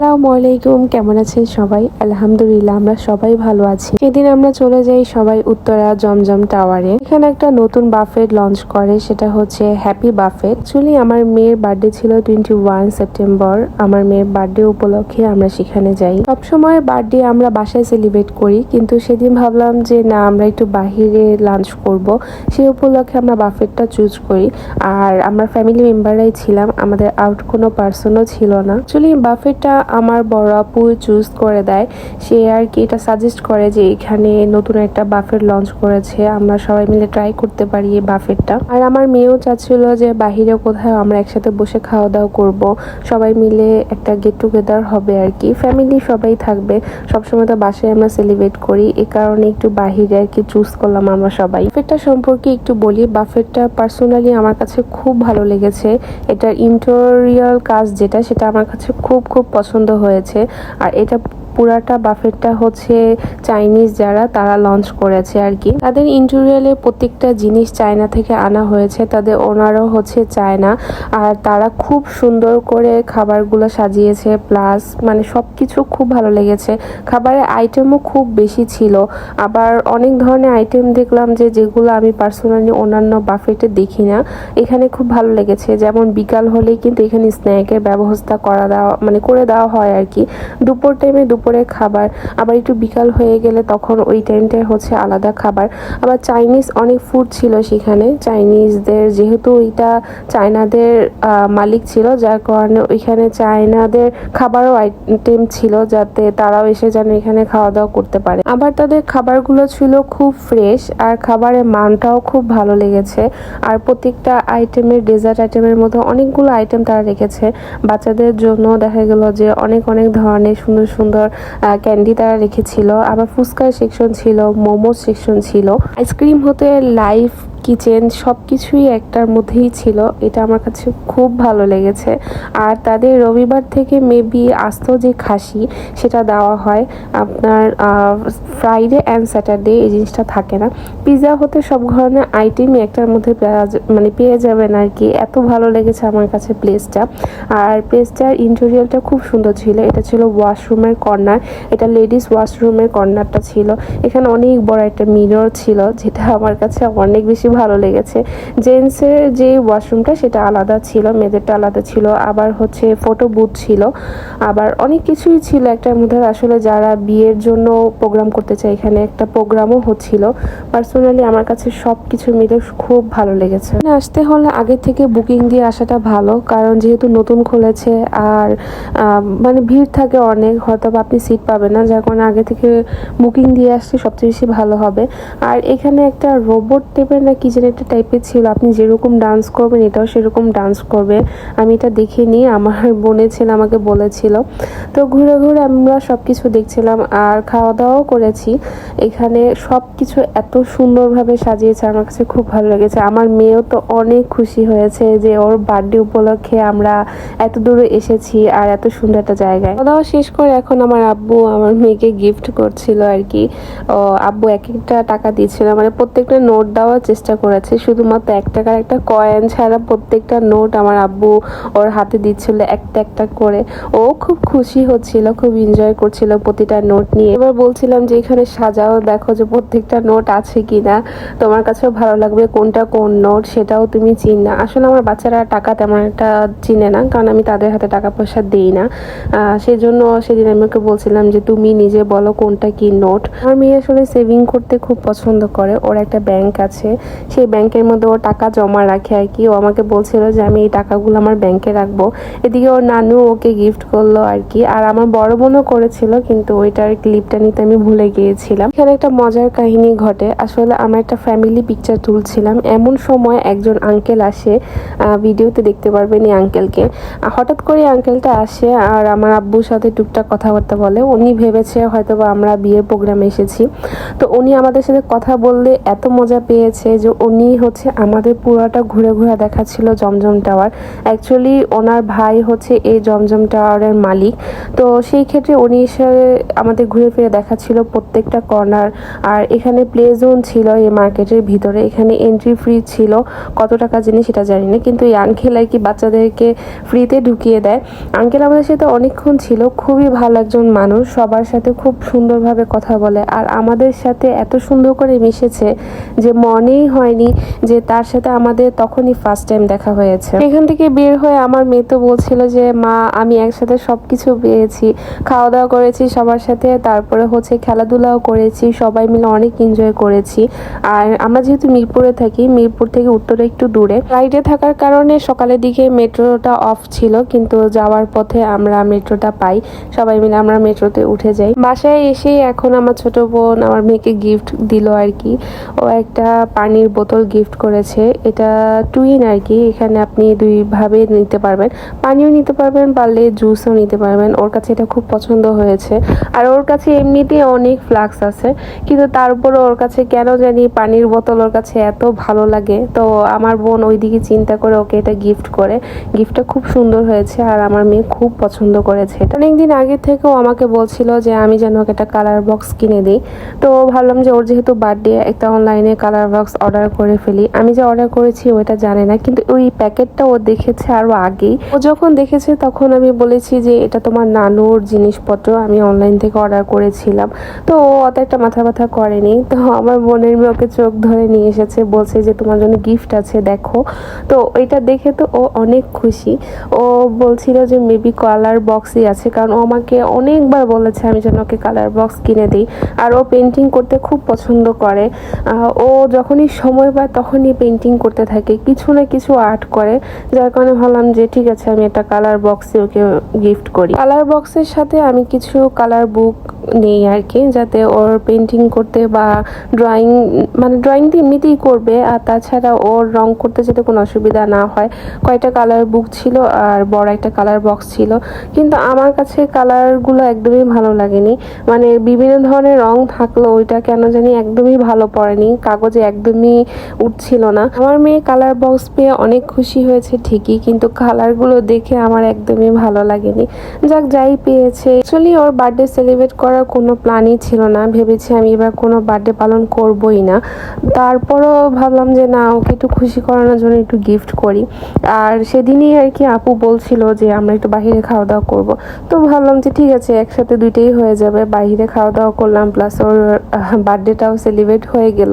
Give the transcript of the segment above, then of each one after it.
আসসালামু আলাইকুম, কেমন আছেন সবাই? আলহামদুলিল্লাহ আমরা সবাই ভালো আছি। সেদিন আমরা চলে যাই সবাই উত্তরা জমজম টাওয়ারে। এখানে একটা নতুন বাফেট লঞ্চ করে, সেটা হচ্ছে হ্যাপি বাফেট। অ্যাকচুয়ালি আমার মেয়ের বার্থডে ছিল 21 সেপ্টেম্বর। আমার মেয়ের বার্থডে উপলক্ষে আমরা সেখানে যাই। সবসময় বার্থডে আমরা বাসায় সেলিব্রেট করি, কিন্তু সেদিন ভাবলাম যে না, আমরা একটু বাহিরে লাঞ্চ করব। সেই উপলক্ষে আমরা বাফেটটা চুজ করি। আর আমরা ফ্যামিলি মেম্বাররাই ছিলাম, আমাদের আউট কোনো পার্সনও ছিল না। অ্যাকচুয়ালি বাফেটটা আমার বড় আপু চুজ করে দেয়। সে আর কি এটা সাজেস্ট করে যে এখানে নতুন একটা বাফেট লঞ্চ করেছে, আমরা সবাই মিলে ট্রাই করতে পারি এই বাফেটটা। আর আমার মেয়েও চাচ্ছিল যে বাহিরে কোথাও আমরা একসাথে বসে খাওয়া দাওয়া করব, সবাই মিলে একটা গেট টুগেদার হবে আর কি, ফ্যামিলি সবাই থাকবে। সবসময় তো বাসায় আমরা সেলিব্রেট করি, এই কারণে একটু বাহিরে আর কি চুজ করলাম আমরা সবাই। বাফেটটা সম্পর্কে একটু বলি। বাফেটটা পার্সোনালি আমার কাছে খুব ভালো লেগেছে। এটার ইন্টেরিয়র কাজ যেটা, সেটা আমার কাছে খুব খুব পছন্দ হয়েছে। আর এটা পুরাটা বাফেটটা হচ্ছে চাইনিজ যারা তারা লঞ্চ করেছে আর কি। তাদের ইন্টেরিয়রে প্রত্যেকটা জিনিস চায়না থেকে আনা হয়েছে, তাদের ওনারও হচ্ছে চায়না। আর তারা খুব সুন্দর করে খাবারগুলো সাজিয়েছে, প্লাস মানে সবকিছু খুব ভালো লেগেছে। খাবারের আইটেমও খুব বেশি ছিল, আবার অনেক ধরনের আইটেম দেখলাম যেগুলো আমি পার্সোনালি অন্যান্য বাফেটে দেখি না। এখানে খুব ভালো লেগেছে, যেমন বিকাল হলেই কিন্তু এখানে স্ন্যাকের ব্যবস্থা করে দেওয়া হয় আর কি। দুপুর টাইমে দুপুরে খাবার, আবার একটু বিকাল হয়ে গেলে তখন ওই টাইমটায় হচ্ছে আলাদা খাবার। আবার চাইনিজ অনেক ফুড ছিল সেখানে। চাইনিজদের যেহেতু এটা চায়নাদের মালিক ছিল, যার কারণে ওইখানে চায়নাদের খাবারও আইটেম ছিল, যাতে তারাও এসে যেন এখানে খাওয়া দাওয়া করতে পারে। আবার তাদের খাবারগুলো ছিল খুব ফ্রেশ, আর খাবারের মানটাও খুব ভালো লেগেছে। আর প্রত্যেকটা আইটেমের ডেজার্ট আইটেমের মধ্যে অনেকগুলো আইটেম তারা রেখেছে। বাচ্চাদের জন্য দেখা গেল যে অনেক অনেক ধরনের সুন্দর সুন্দর ক্যান্ডি তারা রেখেছিল। আবার ফুচকার সেকশন ছিল, মোমো সেকশন ছিল, আইসক্রিম হতে লাইভ কিচেন সব কিছুই একটার মধ্যেই ছিল। এটা আমার কাছে খুব ভালো লেগেছে। আর তাদের রবিবার থেকে মেবি আস্ত যে খাসি সেটা দেওয়া হয়, আপনার ফ্রাইডে অ্যান্ড স্যাটারডে এই জিনিসটা থাকে না। পিৎজা হতে সব ধরনের আইটেমই একটার মধ্যে পেয়ে যাবেন আর কি। এত ভালো লেগেছে আমার কাছে প্লেসটা। আর প্লেসটার ইন্টেরিয়রটা খুব সুন্দর ছিল। এটা ছিল ওয়াশরুমের কর্নার, এটা লেডিস ওয়াশরুমের কর্নারটা ছিল। এখানে অনেক বড় একটা মিরর ছিল, যেটা আমার কাছে অনেক বেশি ভালো লেগেছে। জেন্টসের যে ওয়াশরুমটা সেটা আলাদা ছিল, মেয়েদেরটা আলাদা ছিল। আবার হচ্ছে ফটো বুথ ছিল, আবার অনেক কিছুই ছিল একটার মধ্যে। আসলে যারা বিয়ের জন্য প্রোগ্রাম করতে চায়, এখানে একটা প্রোগ্রামও হচ্ছিল। পার্সোনালি আমার কাছে সব কিছু মিলে খুব ভালো লেগেছে। আসতে হলে আগে থেকে বুকিং দিয়ে আসাটা ভালো, কারণ যেহেতু নতুন খুলেছে আর মানে ভিড় থাকে অনেক, হয়তো আপনি সিট পাবেন না, যার কারণে আগে থেকে বুকিং দিয়ে আসলে সবচেয়ে বেশি ভালো হবে। আর এখানে একটা রোবট টাইপের না কি যেন একটা টাইপের ছিল, আপনি যেরকম ডান্স করবেন এটাও সেরকম ডান্স করবে। আমি এটা দেখিনি, আমার বোনের ছেলে আমাকে বলেছিল। তো ঘুরে ঘুরে আমরা সব কিছু দেখছিলাম আর খাওয়া দাওয়াও করেছি। এখানে সব কিছু এত সুন্দরভাবে সাজিয়েছে, আমার কাছে খুব ভালো লেগেছে। আমার মেয়েও তো অনেক খুশি হয়েছে যে ওর বার্থডে উপলক্ষে আমরা এত দূরে এসেছি আর এত সুন্দর একটা জায়গায়। খাওয়া দাওয়া শেষ করে এখন আমার আব্বু আমার মেয়েকে গিফট করছিল আর কি। আব্বু এক একটা টাকা দিচ্ছিল, মানে প্রত্যেকটা নোট দেওয়ার চেষ্টা করেছে, শুধুমাত্র 1 টাকার একটা কয়েন ছাড়া প্রত্যেকটা নোট আমার আব্বু ওর হাতে দিচ্ছিল একটা একটা করে। ও খুব খুশি হচ্ছিল, খুব এনজয় করছিল প্রতিটা নোট নিয়ে। এবার বলছিলাম যে এখানে সাজাও, দেখো যে প্রত্যেকটা নোট আছে কিনা, তোমার কাছেও ভালো লাগবে কোনটা কোন নোট সেটাও তুমি চিন না। আসলে আমার বাচ্চারা টাকা তেমন একটা চিনে না, কারণ আমি তাদের হাতে টাকা পয়সা দিই না। সেই জন্য সেদিন আমি ওকে বলছিলাম যে তুমি নিজে বলো কোনটা কি নোট। আমার মেয়ে আসলে সেভিং করতে খুব পছন্দ করে, ওর একটা ব্যাংক আছে, সেই ব্যাংকের মধ্যে ও টাকা জমা রাখে আর কি। ও আমাকে বলছিল যে আমি এই টাকাগুলো আমার ব্যাংকে রাখবো। এদিকে ওর নানু ওকে গিফট করলো আর কি। আর আমার বড় বোনও করেছিল, কিন্তু ওইটার ক্লিপটা নিতে আমি ভুলে গিয়েছিলাম। এখানে একটা মজার কাহিনী ঘটে। আসলে আমরা একটা ফ্যামিলি পিকচার তুলছিলাম, এমন সময় একজন আঙ্কেল আসে, ভিডিওতে দেখতে পারবেন এই আঙ্কেলকে। হঠাৎ করে আঙ্কেলটা আসে আর আমার আব্বুর সাথে টুকটাক কথাবার্তা বলে। উনি ভেবেছে হয়তো বা আমরা বিয়ের প্রোগ্রামে এসেছি, তো উনি আমাদের সাথে কথা বললে এত মজা পেয়েছে যে যে উনি হচ্ছে আমাদের পুরোটা ঘুরে ঘুরে দেখাচ্ছিল জমজম টাওয়ার। অ্যাকচুয়ালি ওনার ভাই হচ্ছে এই জমজম টাওয়ারের মালিক। তো সেই ক্ষেত্রে উনি এসে আমাদের ঘুরে ফিরে দেখাচ্ছিল প্রত্যেকটা কর্নার। আর এখানে প্লে জোন ছিল এই মার্কেটের ভিতরে, এখানে এন্ট্রি ফ্রি ছিল, কত টাকা জিনিস সেটা জানি না, কিন্তু এই আঙ্কেল আর কি বাচ্চাদেরকে ফ্রিতে ঢুকিয়ে দেয়। আঙ্কেল আমাদের সাথে অনেকক্ষণ ছিল, খুবই ভালো একজন মানুষ, সবার সাথে খুব সুন্দরভাবে কথা বলে আর আমাদের সাথে এত সুন্দর করে মিশেছে যে মনেই হয়নি যে তার সাথে আমাদের তখনই ফার্স্ট টাইম দেখা হয়েছে। এখান থেকে বের হয়ে আমার মেয়ে তো বলছিল যে মা আমি একসাথে সবকিছু পেয়েছি, খাওয়া দাওয়া করেছি সবার সাথে, তারপরে হচ্ছে খেলাধুলাও করেছি, সবাই মিলে অনেক এনজয় করেছি। আর আমরা যেহেতু মিরপুরে থাকি, মিরপুর থেকে উত্তরে একটু দূরে, ফ্লাইটে থাকার কারণে সকালের দিকে মেট্রোটা অফ ছিল, কিন্তু যাওয়ার পথে আমরা মেট্রোটা পাই, সবাই মিলে আমরা মেট্রোতে উঠে যাই। বাসায় এসে এখন আমার ছোট বোন আমার মেয়েকে গিফট দিল আর কি। ও একটা পানির বোতল গিফট করেছে, এটা টুইন আর কি, এখানে আপনি দুইভাবে নিতে পারবেন, পানিও নিতে পারবেন, পারলে জুসও নিতে পারবেন। ওর কাছে এটা খুব পছন্দ হয়েছে। আর ওর কাছে এমনিতেই অনেক ফ্লাক্স আছে, কিন্তু তারপরে ওর কাছে কেন জানি পানির বোতল ওর কাছে এত ভালো লাগে। তো আমার বোন ওইদিকে চিন্তা করে ওকে এটা গিফট করে। গিফটটা খুব সুন্দর হয়েছে আর আমার মেয়ে খুব পছন্দ করেছে। অনেকদিন আগে থেকেও আমাকে বলছিল যে আমি যেন ওকে একটা কালার বক্স কিনে দিই। তো ভাবলাম যে ওর যেহেতু বার্থডে, একটা অনলাইনে কালার বক্স অর্ডার করে ফেলি। আমি যে অর্ডার করেছি ওইটা জানে না, কিন্তু ওই প্যাকেটটা ও দেখেছে আরও আগেই। ও যখন দেখেছে তখন আমি বলেছি যে এটা তোমার নানুর জিনিসপত্র, আমি অনলাইন থেকে অর্ডার করেছিলাম। তো ও অত একটা মাথা ব্যথা করেনি। তো আমার বোনের মেয়ে ওকে চোখ ধরে নিয়ে এসেছে, বলছে যে তোমার জন্য গিফট আছে দেখো। তো ওইটা দেখে তো ও অনেক খুশি। ও বলছিল যে মেবি কালার বক্সই আছে, কারণ ও আমাকে অনেকবার বলেছে আমি যেন ওকে কালার বক্স কিনে দিই। আর ও পেন্টিং করতে খুব পছন্দ করে। ও যখনই সময় পায় তখনই পেন্টিং করতে থাকে, কিছু না কিছু আর্ট করে, যার কারণে ভাবলাম যে ঠিক আছে আমি একটা কালার বক্সে ওকে গিফট করি। কালার বক্সের সাথে আমি কিছু কালার বুক নেই আর কি, যাতে ওর পেন্টিং করতে বা ড্রয়িং, মানে ড্রয়িং তো এমনিতেই করবে, আর তাছাড়া ওর রং করতে যাতে কোনো অসুবিধা না হয়। কয়েকটা কালার বুক ছিল আর বড় একটা কালার বক্স ছিল, কিন্তু আমার কাছে কালারগুলো একদমই ভালো লাগেনি। মানে বিভিন্ন ধরনের রং থাকলো, ওইটা কেন জানি একদমই ভালো পড়েনি, কাগজে একদমই উঠছিল না। আমার মেয়ে কালার বক্স পেয়ে অনেক খুশি হয়েছে ঠিকই, কিন্তু কালারগুলো দেখে আমার একদমই ভালো লাগেনি। যাক, যাই পেয়েছে। অ্যাকচুয়ালি ওর বার্থডে সেলিব্রেট করার কোনো প্ল্যানই ছিল না, ভেবেছি আমি এবার কোনো বার্থডে পালন করবই না। তারপরও ভাবলাম যে না, ওকে একটু খুশি করানোর জন্য একটু গিফট করি। আর সেদিনই আর কি আপু বলছিল যে আমরা একটু বাইরে খাওয়া দাওয়া করবো। তো ভাবলাম যে ঠিক আছে একসাথে দুইটাই হয়ে যাবে, বাইরে খাওয়া দাওয়া করলাম প্লাস ওর বার্থডেটাও সেলিব্রেট হয়ে গেল।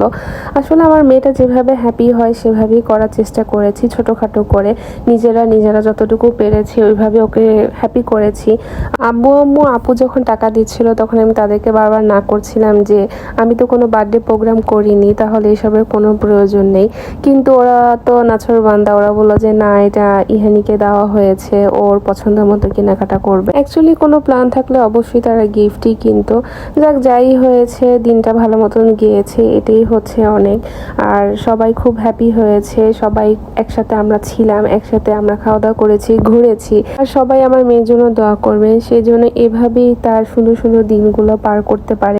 আসলে আমার মেয়েটা যেভাবে হ্যাপি হয় সেভাবেই করার চেষ্টা করেছি, ছোটোখাটো করে নিজেরা যতটুকু পেরেছি ওইভাবে ওকে হ্যাপি করেছি। আম্মু আপু যখন টাকা দিচ্ছিল তখন আমি তাদেরকে বারবার না করছিলাম যে আমি তো কোনো বার্থডে প্রোগ্রাম করিনি, তাহলে এসবের কোনো প্রয়োজন নেই। কিন্তু ওরা তো নাছোড়বান্দা, ওরা বললো যে না এটা ইহানিকে দেওয়া হয়েছে, ওর পছন্দ মতো কেনাকাটা করবে। অ্যাকচুয়ালি কোনো প্ল্যান থাকলে অবশ্যই তারা গিফটই কিনতো। যাক, যাই হয়েছে, দিনটা ভালো মতন গিয়েছে, এটাই হচ্ছে অনেক। আর সবাই খুব হ্যাপি হয়েছে, সবাই একসাথে আমরা ছিলাম, একসাথে আমরা খাওয়া দাওয়া করেছি, ঘুরেছি। আর সবাই আমার মেয়ের জন্য দোয়া করবেন, সেই জন্য এভাবেই তার সুন্দর সুন্দর দিনগুলো পার করতে পারে।